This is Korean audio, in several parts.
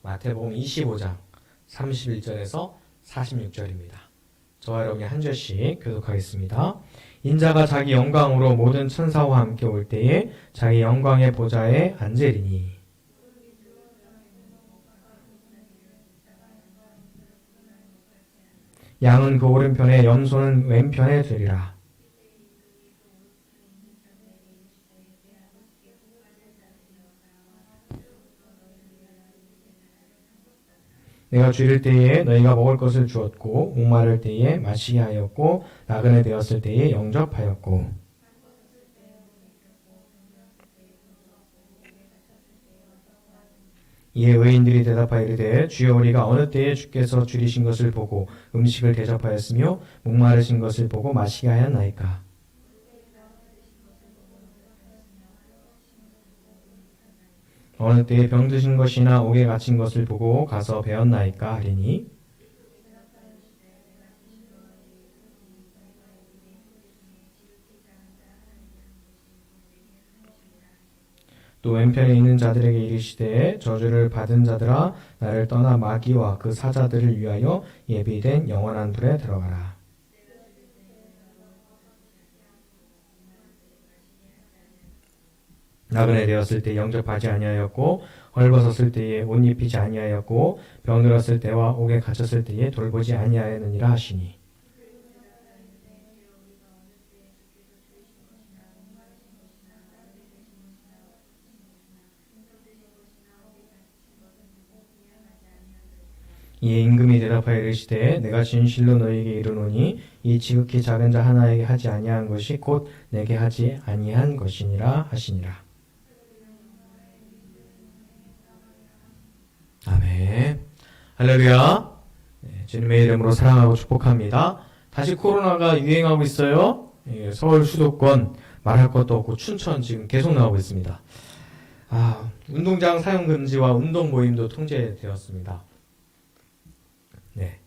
마태복음 25장 31절에서 46절입니다. 저와 여러분이 한 절씩 교독하겠습니다. 인자가 자기 영광으로 모든 천사와 함께 올 때에 자기 영광의 보좌에 앉으리니 양은 그 오른편에 염소는 왼편에 되리라. 내가 줄일 때에 너희가 먹을 것을 주었고 목마를 때에 마시게 하였고 나그네 되었을 때에 영접하였고 이에 의인들이 대답하여 이르되 주여 우리가 어느 때에 주께서 줄이신 것을 보고 음식을 대접하였으며 목마르신 것을 보고 마시게 하였나이까. 어느 때에 병드신 것이나 옥에 갇힌 것을 보고 가서 배웠나이까 하리니 또 왼편에 있는 자들에게 이르시되 저주를 받은 자들아 나를 떠나 마귀와 그 사자들을 위하여 예비된 영원한 불에 들어가라. 나그네 되었을 때 영접하지 아니하였고 헐벗었을 때에 옷 입히지 아니하였고 병들었을 때와 옥에 갇혔을 때에 돌보지 아니하였느니라 하시니 이에 임금이 대답하여 이르시되 내가 진실로 너희에게 이르노니 이 지극히 작은 자 하나에게 하지 아니한 것이 곧 내게 하지 아니한 것이니라 하시니라. 아멘. 할렐루야. 주님의 이름으로 사랑하고 축복합니다. 다시 코로나가 유행하고 있어요. 서울 수도권 말할 것도 없고 춘천 지금 계속 나오고 있습니다. 운동장 사용 금지와 운동 모임도 통제되었습니다. 네.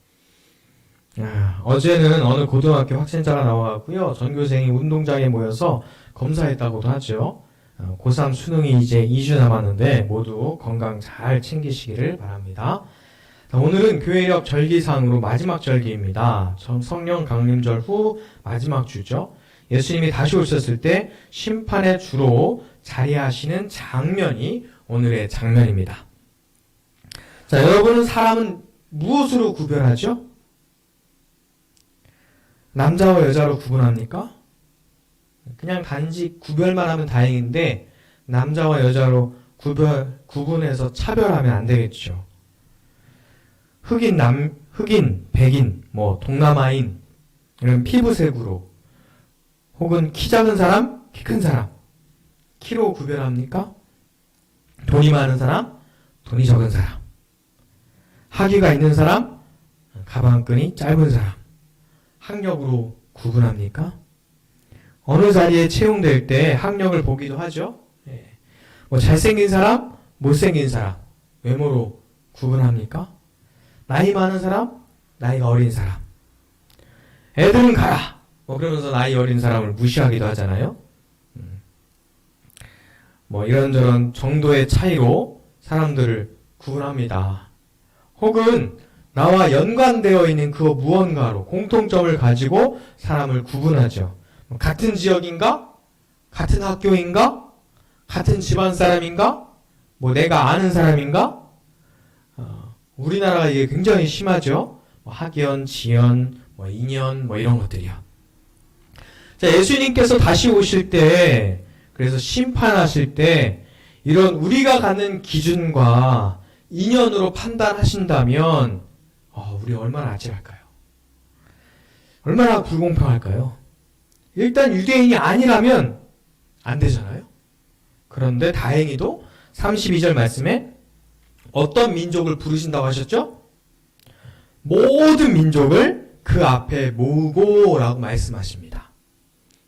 어제는 어느 고등학교 확진자가 나와갖고요. 전교생이 운동장에 모여서 검사했다고도 하죠. 고3 수능이 이제 2주 남았는데 모두 건강 잘 챙기시기를 바랍니다. 오늘은 교회력 절기상으로 마지막 절기입니다. 성령 강림절 후 마지막 주죠. 예수님이 다시 오셨을 때 심판의 주로 자리하시는 장면이 오늘의 장면입니다. 자, 여러분은 사람은 무엇으로 구별하죠? 남자와 여자로 구분합니까? 그냥 단지 구별만 하면 다행인데 남자와 여자로 구분해서 차별하면 안 되겠죠. 흑인, 백인, 동남아인 이런 피부색으로 혹은 키 작은 사람, 키 큰 사람 키로 구별합니까? 돈이 많은 사람, 돈이 적은 사람 학위가 있는 사람, 가방끈이 짧은 사람 학력으로 구분합니까? 어느 자리에 채용될 때 학력을 보기도 하죠. 잘생긴 사람, 못생긴 사람 외모로 구분합니까? 나이 많은 사람, 나이가 어린 사람 애들은 가라 그러면서 나이 어린 사람을 무시하기도 하잖아요. 이런저런 정도의 차이로 사람들을 구분합니다. 혹은 나와 연관되어 있는 그 무언가로 공통점을 가지고 사람을 구분하죠. 같은 지역인가? 같은 학교인가? 같은 집안 사람인가? 내가 아는 사람인가? 우리나라가 이게 굉장히 심하죠. 학연, 지연, 인연, 이런 것들이요. 자, 예수님께서 다시 오실 때, 그래서 심판하실 때, 이런 우리가 갖는 기준과 인연으로 판단하신다면, 우리 얼마나 아찔할까요? 얼마나 불공평할까요? 일단 유대인이 아니라면 안 되잖아요. 그런데 다행히도 32절 말씀에 어떤 민족을 부르신다고 하셨죠? 모든 민족을 그 앞에 모으고 라고 말씀하십니다.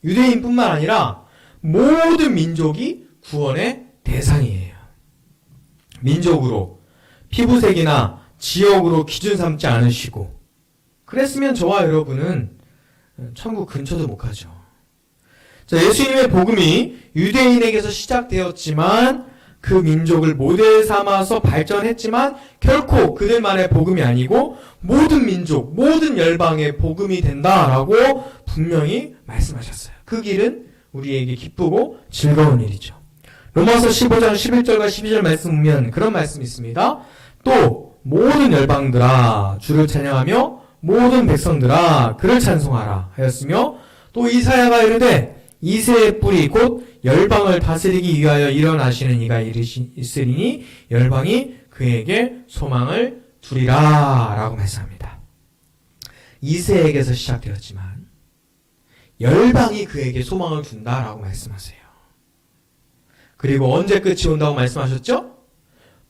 유대인뿐만 아니라 모든 민족이 구원의 대상이에요. 민족으로, 피부색이나 지역으로 기준 삼지 않으시고 그랬으면 저와 여러분은 천국 근처도 못 가죠. 자, 예수님의 복음이 유대인에게서 시작되었지만 그 민족을 모델 삼아서 발전했지만 결코 그들만의 복음이 아니고 모든 민족, 모든 열방의 복음이 된다라고 분명히 말씀하셨어요. 그 길은 우리에게 기쁘고 즐거운 일이죠. 로마서 15장 11절과 12절 말씀 보면 그런 말씀이 있습니다. 또 모든 열방들아 주를 찬양하며 모든 백성들아 그를 찬송하라 하였으며 또 이사야가 이르되 이새의 뿌리 곧 열방을 다스리기 위하여 일어나시는 이가 있으리니 열방이 그에게 소망을 두리라 라고 말씀합니다. 이새에게서 시작되었지만 열방이 그에게 소망을 둔다라고 말씀하세요. 그리고 언제 끝이 온다고 말씀하셨죠?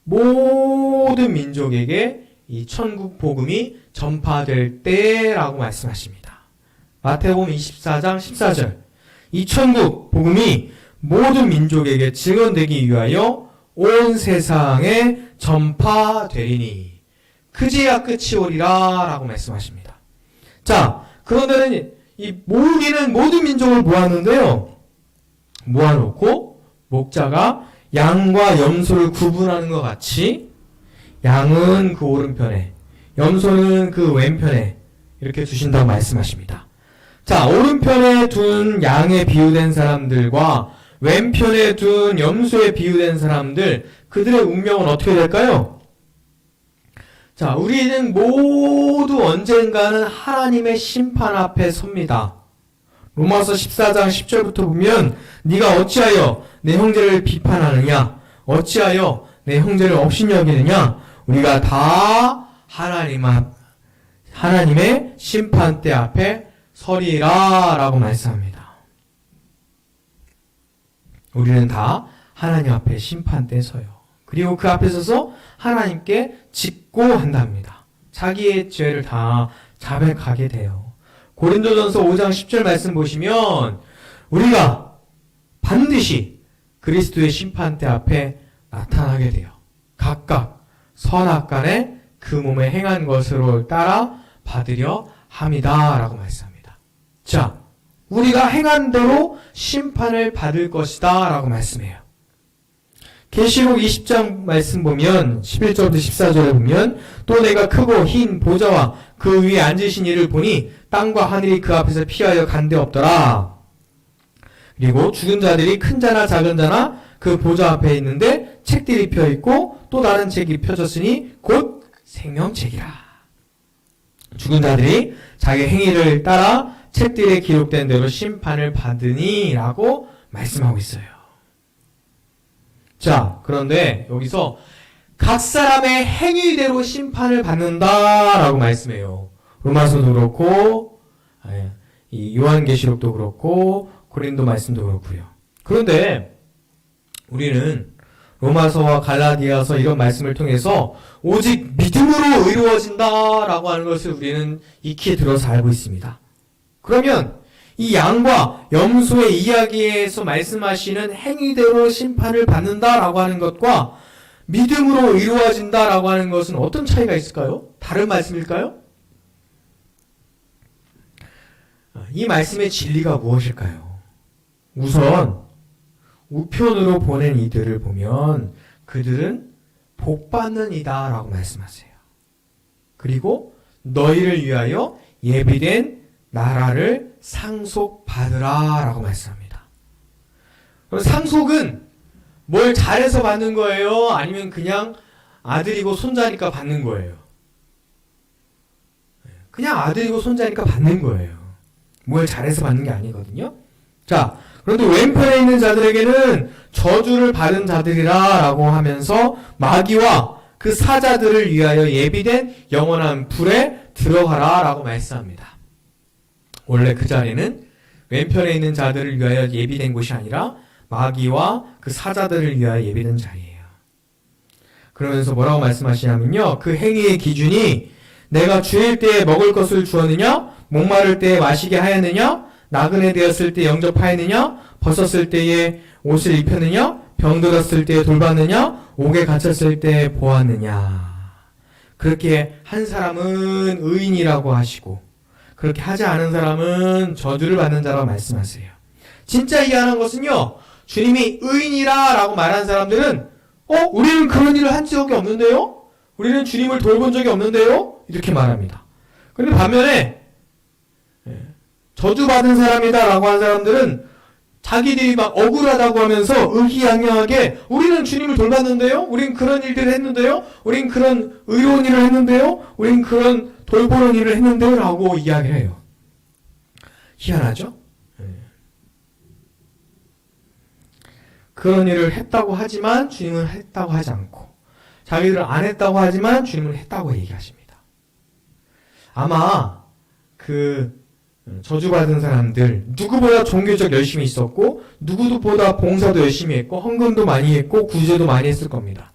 모든 민족에게 이 천국 복음이 전파될 때라고 말씀하십니다. 마태복음 24장 14절 이 천국 복음이 모든 민족에게 증언되기 위하여 온 세상에 전파되리니 그제야 끝이 오리라 라고 말씀하십니다. 자, 그런데는 이 모으기는 모든 민족을 모았는데요. 모아놓고 목자가 양과 염소를 구분하는 것 같이 양은 그 오른편에 염소는 그 왼편에 이렇게 두신다고 말씀하십니다. 자, 오른편에 둔 양에 비유된 사람들과 왼편에 둔 염소에 비유된 사람들, 그들의 운명은 어떻게 될까요? 자, 우리는 모두 언젠가는 하나님의 심판 앞에 섭니다. 로마서 14장 10절부터 보면 네가 어찌하여 내 형제를 비판하느냐? 어찌하여 내 형제를 업신여기느냐? 우리가 다 하나님의 심판대 앞에 서리라 라고 말씀합니다. 우리는 다 하나님 앞에 심판대에 서요. 그리고 그 앞에 서서 하나님께 직고한답니다. 자기의 죄를 다 자백하게 돼요. 고린도전서 5장 10절 말씀 보시면 우리가 반드시 그리스도의 심판대 앞에 나타나게 돼요. 각각 선악간에 그 몸에 행한 것으로 따라 받으려 함이다 라고 말씀합니다. 자, 우리가 행한 대로 심판을 받을 것이다 라고 말씀해요. 계시록 20장 말씀 보면 11절부터 14절에 보면 또 내가 크고 흰 보좌와 그 위에 앉으신 이를 보니 땅과 하늘이 그 앞에서 피하여 간데 없더라. 그리고 죽은 자들이 큰 자나 작은 자나 그 보좌 앞에 있는데 책들이 펴있고 또 다른 책이 펴졌으니 곧 생명책이라. 죽은 자들이 자기 행위를 따라 책들에 기록된 대로 심판을 받으니 라고 말씀하고 있어요. 자, 그런데 여기서 각 사람의 행위대로 심판을 받는다라고 말씀해요. 로마서도 그렇고 이 요한계시록도 그렇고 고린도 말씀도 그렇고요. 그런데 우리는 로마서와 갈라디아서 이런 말씀을 통해서 오직 믿음으로 의로워진다라고 하는 것을 우리는 익히 들어서 알고 있습니다. 그러면 이 양과 염소의 이야기에서 말씀하시는 행위대로 심판을 받는다라고 하는 것과 믿음으로 의로워진다라고 하는 것은 어떤 차이가 있을까요? 다른 말씀일까요? 이 말씀의 진리가 무엇일까요? 우선 우편으로 보낸 이들을 보면 그들은 복받는 이다 라고 말씀하세요. 그리고 너희를 위하여 예비된 나라를 상속받으라 라고 말씀합니다. 상속은 뭘 잘해서 받는 거예요? 아니면 그냥 아들이고 손자니까 받는 거예요? 그냥 아들이고 손자니까 받는 거예요. 뭘 잘해서 받는 게 아니거든요. 자, 그런데 왼편에 있는 자들에게는 저주를 받은 자들이라 라고 하면서 마귀와 그 사자들을 위하여 예비된 영원한 불에 들어가라 라고 말씀합니다. 원래 그 자리는 왼편에 있는 자들을 위하여 예비된 곳이 아니라 마귀와 그 사자들을 위하여 예비된 자리예요. 그러면서 뭐라고 말씀하시냐면요. 그 행위의 기준이 내가 주일 때에 먹을 것을 주었느냐? 목마를 때에 마시게 하였느냐? 나그네 되었을 때 영접하였느냐? 벗었을 때에 옷을 입혔느냐? 병들었을 때에 돌봤느냐? 옥에 갇혔을 때에 보았느냐? 그렇게 한 사람은 의인이라고 하시고 그렇게 하지 않은 사람은 저주를 받는 자라고 말씀하세요. 진짜 이해하는 것은요. 주님이 의인이라 라고 말한 사람들은 우리는 그런 일을 한 적이 없는데요? 우리는 주님을 돌본 적이 없는데요? 이렇게 말합니다. 그런데 반면에 저주받은 사람이다 라고 한 사람들은 자기들이 막 억울하다고 하면서 의기양양하게 우리는 주님을 돌봤는데요? 우린 그런 일들을 했는데요? 우린 그런 의로운 일을 했는데요? 우린 그런 돌보는 일을 했는데요? 라고 이야기를 해요. 희한하죠? 그런 일을 했다고 하지만 주님은 했다고 하지 않고 자기들은 안 했다고 하지만 주님은 했다고 얘기하십니다. 아마 저주받은 사람들 누구보다 종교적 열심이 있었고 누구보다 봉사도 열심히 했고 헌금도 많이 했고 구제도 많이 했을 겁니다.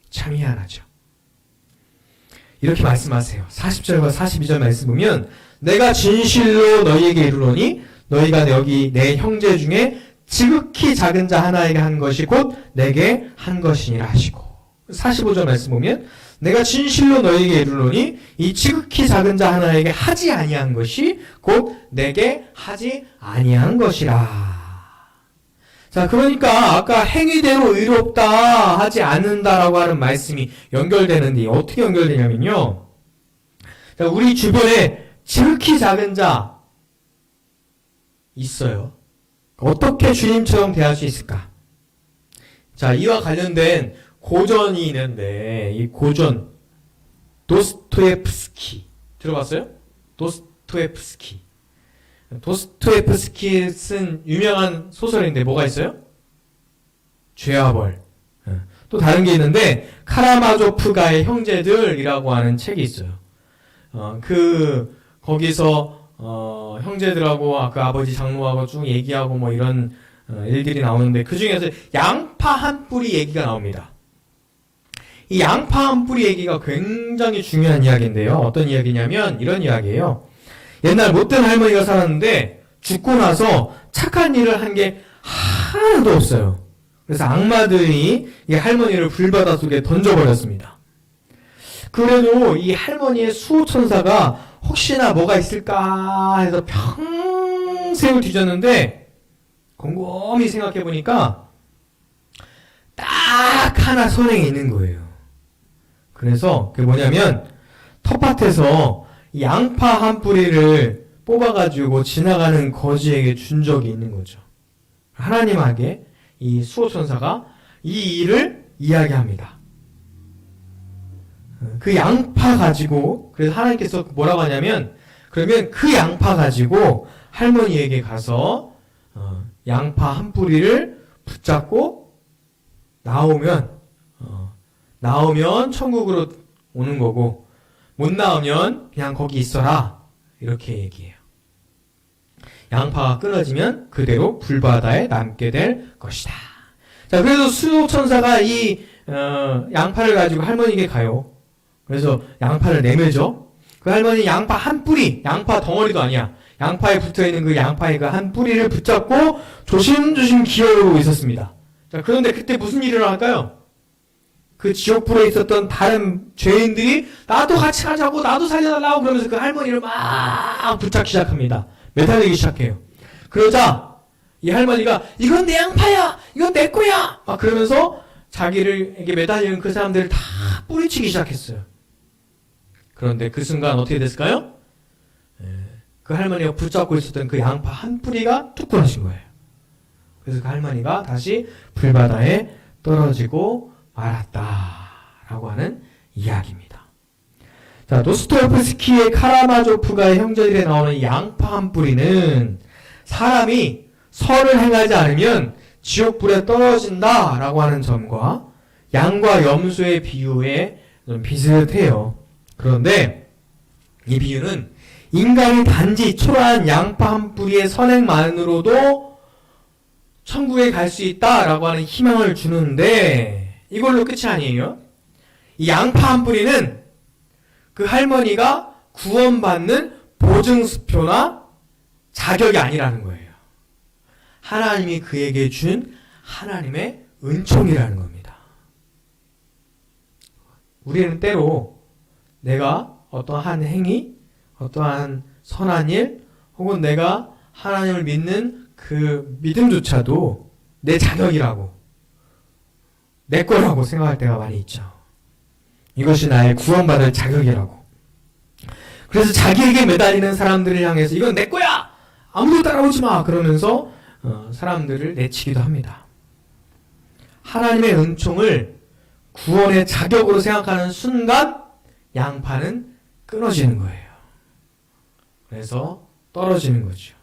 참 희한하죠. 이렇게 말씀하세요. 40절과 42절 말씀 보면 내가 진실로 너희에게 이르노니 너희가 여기 내 형제 중에 지극히 작은 자 하나에게 한 것이 곧 내게 한 것이니라 하시고 45절 말씀 보면 내가 진실로 너희에게 이르노니 이 지극히 작은 자 하나에게 하지 아니한 것이 곧 내게 하지 아니한 것이라. 자, 그러니까 아까 행위대로 의롭다 하지 않는다라고 하는 말씀이 연결되는데 어떻게 연결되냐면요. 자, 우리 주변에 지극히 작은 자 있어요. 어떻게 주님처럼 대할 수 있을까? 자, 이와 관련된 고전이 있는데 이 고전 도스토옙스키 들어봤어요? 도스토옙스키 쓴 유명한 소설인데 뭐가 있어요? 죄와 벌. 또 다른 게 있는데 카라마조프가의 형제들이라고 하는 책이 있어요. 거기서 형제들하고 아버지 장로하고 쭉 얘기하고 뭐 이런 일들이 나오는데 그 중에서 양파 한 뿌리 얘기가 나옵니다. 이 양파 한 뿌리 얘기가 굉장히 중요한 이야기인데요. 어떤 이야기냐면 이런 이야기예요. 옛날 못된 할머니가 살았는데 죽고 나서 착한 일을 한 게 하나도 없어요. 그래서 악마들이 이 할머니를 불바다 속에 던져버렸습니다. 그래도 이 할머니의 수호천사가 혹시나 뭐가 있을까 해서 평생을 뒤졌는데 곰곰이 생각해보니까 딱 하나 선행이 있는 거예요. 그래서 그게 뭐냐면 텃밭에서 양파 한 뿌리를 뽑아가지고 지나가는 거지에게 준 적이 있는 거죠. 하나님에게 이 수호천사가 이 일을 이야기합니다. 그 양파 가지고 그래서 하나님께서 뭐라고 하냐면 그러면 그 양파 가지고 할머니에게 가서 양파 한 뿌리를 붙잡고 나오면 천국으로 오는 거고 못 나오면 그냥 거기 있어라 이렇게 얘기해요. 양파가 끊어지면 그대로 불바다에 남게 될 것이다. 자, 그래서 수호천사가 이 양파를 가지고 할머니에게 가요. 그래서 양파를 내밀죠. 그 할머니 양파 한 뿌리, 양파 덩어리도 아니야. 양파에 붙어있는 그 양파의 그 한 뿌리를 붙잡고 조심조심 기어오고 있었습니다. 자, 그런데 그때 무슨 일이 일어날까요? 그 지옥불에 있었던 다른 죄인들이 나도 같이 가자고 나도 살려달라고 그러면서 그 할머니를 막 붙잡기 시작합니다. 매달리기 시작해요. 그러자 이 할머니가 이건 내 양파야! 이건 내 거야! 막 그러면서 자기에게 매달리는 그 사람들을 다 뿌리치기 시작했어요. 그런데 그 순간 어떻게 됐을까요? 그 할머니가 붙잡고 있었던 그 양파 한 뿌리가 뚝 끊어진 거예요. 그래서 그 할머니가 다시 불바다에 떨어지고 말았다라고 하는 이야기입니다. 자, 도스토옙스키의 카라마조프가의 형제들에 나오는 양파 한 뿌리는 사람이 선을 행하지 않으면 지옥불에 떨어진다라고 하는 점과 양과 염소의 비유에 좀 비슷해요. 그런데 이 비유는 인간이 단지 초라한 양파 한 뿌리의 선행만으로도 천국에 갈 수 있다라고 하는 희망을 주는데 이걸로 끝이 아니에요. 이 양파 한 뿌리는 그 할머니가 구원받는 보증수표나 자격이 아니라는 거예요. 하나님이 그에게 준 하나님의 은총이라는 겁니다. 우리는 때로 내가 어떠한 행위, 어떠한 선한 일, 혹은 내가 하나님을 믿는 그 믿음조차도 내 자격이라고 내 거라고 생각할 때가 많이 있죠. 이것이 나의 구원받을 자격이라고. 그래서 자기에게 매달리는 사람들을 향해서 이건 내 거야! 아무도 따라오지 마! 그러면서 사람들을 내치기도 합니다. 하나님의 은총을 구원의 자격으로 생각하는 순간 양파는 끊어지는 거예요. 그래서 떨어지는 거죠.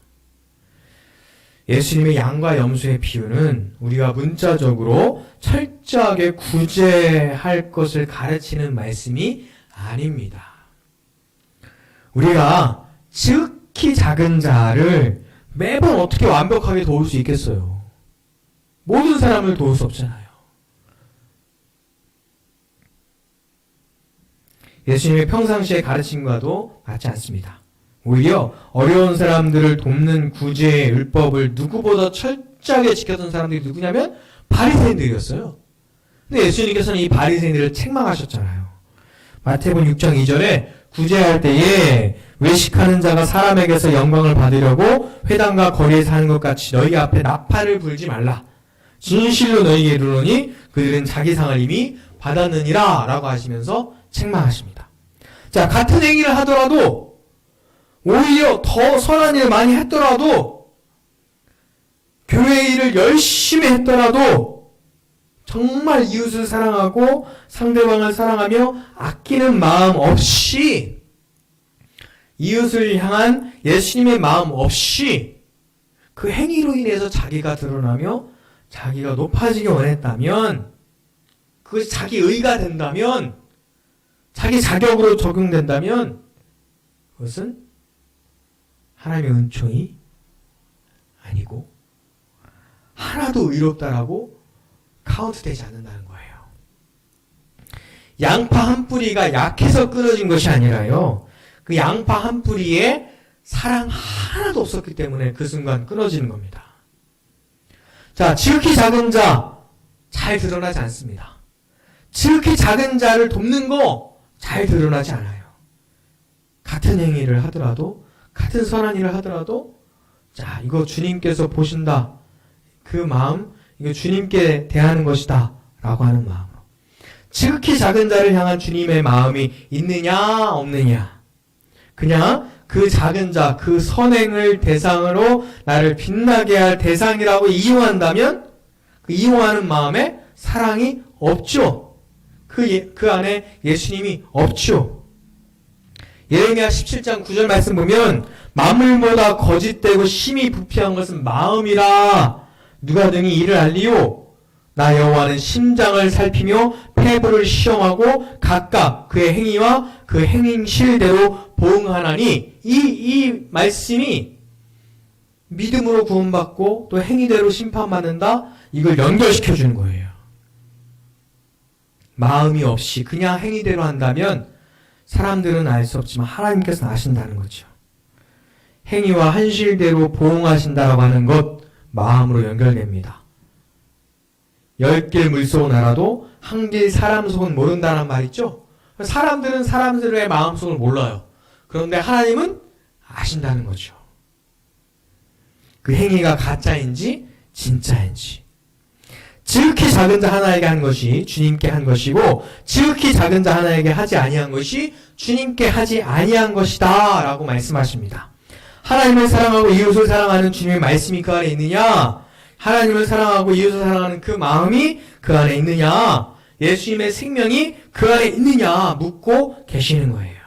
예수님의 양과 염소의 비유는 우리가 문자적으로 철저하게 구제할 것을 가르치는 말씀이 아닙니다. 우리가 지극히 작은 자를 매번 어떻게 완벽하게 도울 수 있겠어요? 모든 사람을 도울 수 없잖아요. 예수님의 평상시의 가르침과도 맞지 않습니다. 오히려 어려운 사람들을 돕는 구제의 율법을 누구보다 철저하게 지켰던 사람들이 누구냐면 바리새인들이었어요. 근데 예수님께서는 이 바리새인들을 책망하셨잖아요. 마태복음 6장 2절에 구제할 때에 외식하는 자가 사람에게서 영광을 받으려고 회당과 거리에서 하는 것 같이 너희 앞에 나팔을 불지 말라. 진실로 너희에게 이르노니 그들은 자기 상을 이미 받았느니라 라고 하시면서 책망하십니다. 자, 같은 행위를 하더라도 오히려 더 선한 일을 많이 했더라도 교회 일을 열심히 했더라도 정말 이웃을 사랑하고 상대방을 사랑하며 아끼는 마음 없이 이웃을 향한 예수님의 마음 없이 그 행위로 인해서 자기가 드러나며 자기가 높아지기 원했다면 그것이 자기 의가 된다면 자기 자격으로 적용된다면 그것은 하나님의 은총이 아니고 하나도 의롭다라고 카운트되지 않는다는 거예요. 양파 한 뿌리가 약해서 끊어진 것이 아니라요. 그 양파 한 뿌리에 사랑 하나도 없었기 때문에 그 순간 끊어지는 겁니다. 자, 지극히 작은 자 잘 드러나지 않습니다. 지극히 작은 자를 돕는 거 잘 드러나지 않아요. 같은 행위를 하더라도 같은 선한 일을 하더라도 자, 이거 주님께서 보신다. 그 마음, 이거 주님께 대하는 것이다. 라고 하는 마음으로. 지극히 작은 자를 향한 주님의 마음이 있느냐, 없느냐. 그냥 그 작은 자, 그 선행을 대상으로 나를 빛나게 할 대상이라고 이용한다면 그 이용하는 마음에 사랑이 없죠. 그 안에 예수님이 없죠. 예레미야 17장 9절 말씀 보면 만물보다 거짓되고 심히 부패한 것은 마음이라 누가 등이 이를 알리요. 나 여호와는 심장을 살피며 폐부를 시험하고 각각 그의 행위와 그 행실대로 보응하나니 이 말씀이 믿음으로 구원받고 또 행위대로 심판받는다. 이걸 연결시켜 주는 거예요. 마음이 없이 그냥 행위대로 한다면 사람들은 알 수 없지만 하나님께서는 아신다는 거죠. 행위와 한실대로 보응하신다라고 하는 것 마음으로 연결됩니다. 10길 물속은 알아도 한 길 사람 속은 모른다는 말 있죠. 사람들은 사람들의 마음속을 몰라요. 그런데 하나님은 아신다는 거죠. 그 행위가 가짜인지 진짜인지. 지극히 작은 자 하나에게 한 것이 주님께 한 것이고 지극히 작은 자 하나에게 하지 아니한 것이 주님께 하지 아니한 것이다 라고 말씀하십니다. 하나님을 사랑하고 이웃을 사랑하는 주님의 말씀이 그 안에 있느냐? 하나님을 사랑하고 이웃을 사랑하는 그 마음이 그 안에 있느냐? 예수님의 생명이 그 안에 있느냐? 묻고 계시는 거예요.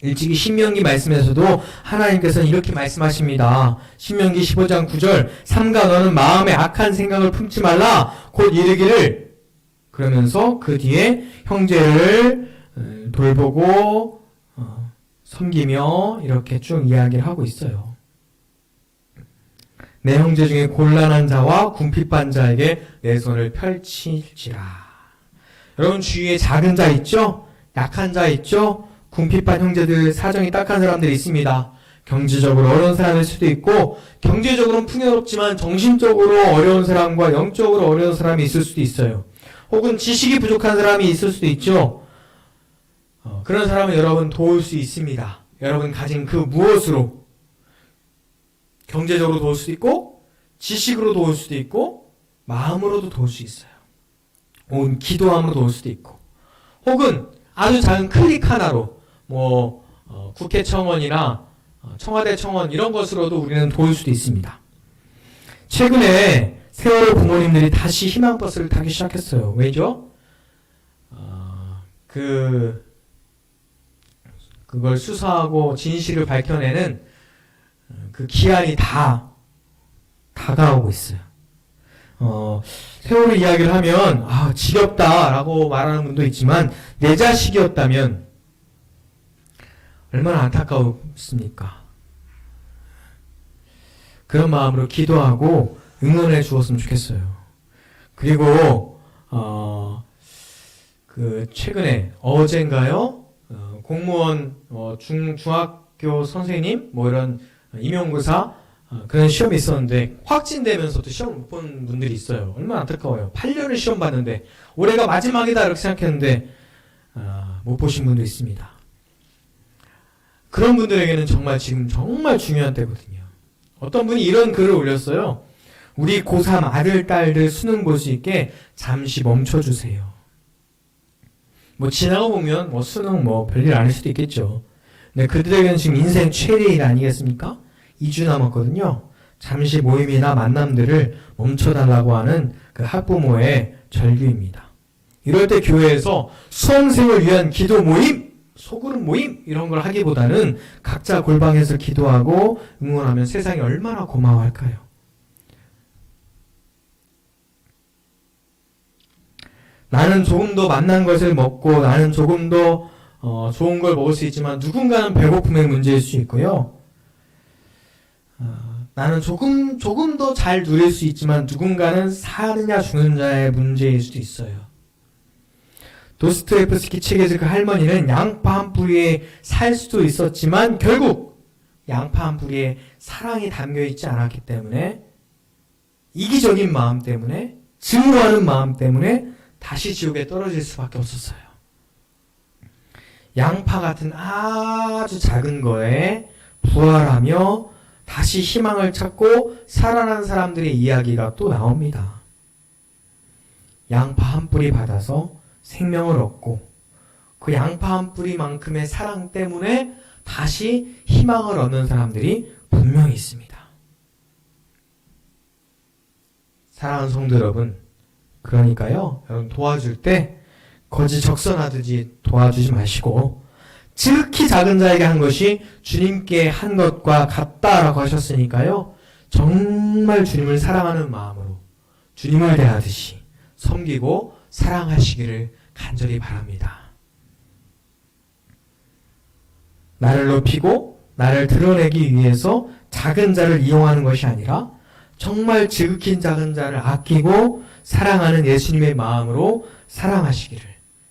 일찍이 신명기 말씀에서도 하나님께서는 이렇게 말씀하십니다. 신명기 15장 9절 삼가 너는 마음에 악한 생각을 품지 말라 곧 이르기를 그러면서 그 뒤에 형제를 돌보고 섬기며 이렇게 쭉 이야기를 하고 있어요. 내 형제 중에 곤란한 자와 궁핍한 자에게 내 손을 펼칠지라. 여러분 주위에 작은 자 있죠? 약한 자 있죠? 궁핍한 형제들, 사정이 딱한 사람들이 있습니다. 경제적으로 어려운 사람일 수도 있고 경제적으로는 풍요롭지만 정신적으로 어려운 사람과 영적으로 어려운 사람이 있을 수도 있어요. 혹은 지식이 부족한 사람이 있을 수도 있죠. 그런 사람은 여러분 도울 수 있습니다. 여러분 가진 그 무엇으로 경제적으로 도울 수도 있고 지식으로 도울 수도 있고 마음으로도 도울 수 있어요. 온 기도함으로 도울 수도 있고, 혹은 아주 작은 클릭 하나로 국회 청원이나 청와대 청원 이런 것으로도 우리는 도울 수도 있습니다. 최근에 세월호 부모님들이 다시 희망버스를 타기 시작했어요. 왜죠? 그걸 수사하고 진실을 밝혀내는 그 기한이 다 다가오고 있어요. 세월호 이야기를 하면 지겹다라고 말하는 분도 있지만 내 자식이었다면 얼마나 안타까웠습니까? 그런 마음으로 기도하고 응원해 주었으면 좋겠어요. 그리고 최근에 어젠가요? 공무원 중학교 선생님 이런 임용고사 그런 시험이 있었는데 확진되면서도 시험을 못 본 분들이 있어요. 얼마나 안타까워요. 8년을 시험 봤는데 올해가 마지막이다 이렇게 생각했는데 못 보신 분도 있습니다. 그런 분들에게는 정말 지금 정말 중요한 때거든요. 어떤 분이 이런 글을 올렸어요. 우리 고3 아들, 딸들 수능 볼 수 있게 잠시 멈춰주세요. 지나가 보면 수능 별일 아닐 수도 있겠죠. 근데 그들에게는 지금 인생 최대의 일 아니겠습니까? 2주 남았거든요. 잠시 모임이나 만남들을 멈춰달라고 하는 그 학부모의 절규입니다. 이럴 때 교회에서 수험생을 위한 기도 모임, 소그룹 모임 이런 걸 하기보다는 각자 골방에서 기도하고 응원하면 세상이 얼마나 고마워할까요? 나는 조금 더 맛난 것을 먹고 나는 조금 더 좋은 걸 먹을 수 있지만 누군가는 배고픔의 문제일 수 있고요. 나는 조금 더 잘 누릴 수 있지만 누군가는 사느냐 죽느냐의 문제일 수도 있어요. 도스토옙스키 책에서 그 할머니는 양파 한 뿌리에 살 수도 있었지만 결국 양파 한 뿌리에 사랑이 담겨있지 않았기 때문에 이기적인 마음 때문에 증오하는 마음 때문에 다시 지옥에 떨어질 수밖에 없었어요. 양파 같은 아주 작은 거에 부활하며 다시 희망을 찾고 살아난 사람들의 이야기가 또 나옵니다. 양파 한 뿌리 받아서 생명을 얻고 그 양파 한 뿌리만큼의 사랑 때문에 다시 희망을 얻는 사람들이 분명히 있습니다. 사랑하는 성도 여러분, 그러니까요, 여러분 도와줄 때 거지 적선하듯이 도와주지 마시고 지극히 작은 자에게 한 것이 주님께 한 것과 같다라고 하셨으니까요, 정말 주님을 사랑하는 마음으로 주님을 대하듯이 섬기고 사랑하시기를 간절히 바랍니다. 나를 높이고 나를 드러내기 위해서 작은 자를 이용하는 것이 아니라 정말 지극히 작은 자를 아끼고 사랑하는 예수님의 마음으로 사랑하시기를,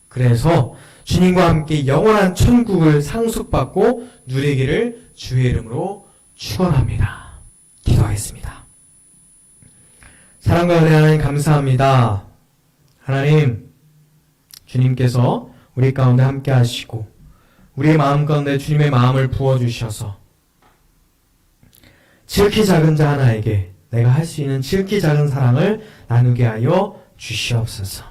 그래서 주님과 함께 영원한 천국을 상속받고 누리기를 주의 이름으로 축원합니다. 기도하겠습니다. 사랑과 은혜 하나님 감사합니다. 하나님, 주님께서 우리 가운데 함께 하시고 우리의 마음 가운데 주님의 마음을 부어주셔서 지극히 작은 자 하나에게 내가 할 수 있는 지극히 작은 사랑을 나누게 하여 주시옵소서.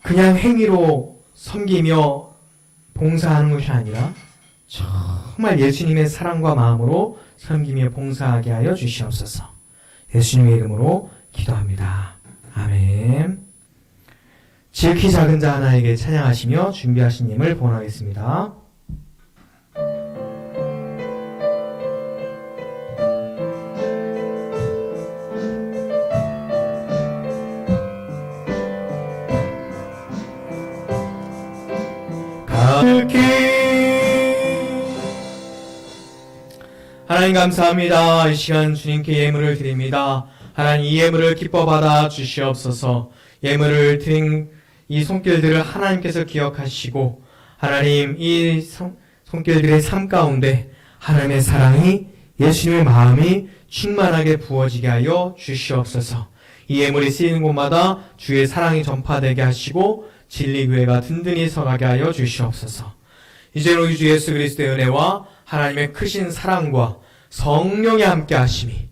그냥 행위로 섬기며 봉사하는 것이 아니라 정말 예수님의 사랑과 마음으로 섬기며 봉사하게 하여 주시옵소서. 예수님의 이름으로 기도합니다. 아멘. 지극히 작은 자 하나에게 찬양하시며 준비하신 님을 봉헌하겠습니다. 하나님 감사합니다. 이 시간 주님께 예물을 드립니다. 하나님, 이 예물을 기뻐 받아 주시옵소서. 예물을 드린 이 손길들을 하나님께서 기억하시고 하나님, 이 손길들의 삶 가운데 하나님의 사랑이, 예수님의 마음이 충만하게 부어지게 하여 주시옵소서. 이 예물이 쓰이는 곳마다 주의 사랑이 전파되게 하시고 진리교회가 든든히 서가게 하여 주시옵소서. 이제는 우리 주 예수 그리스도의 은혜와 하나님의 크신 사랑과 성령의 함께 하심이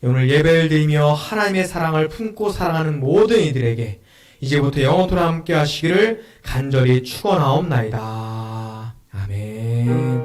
오늘 예배를 드리며 하나님의 사랑을 품고 살아가는 모든 이들에게 이제부터 영원토록 함께 하시기를 간절히 축원하옵나이다. 아멘.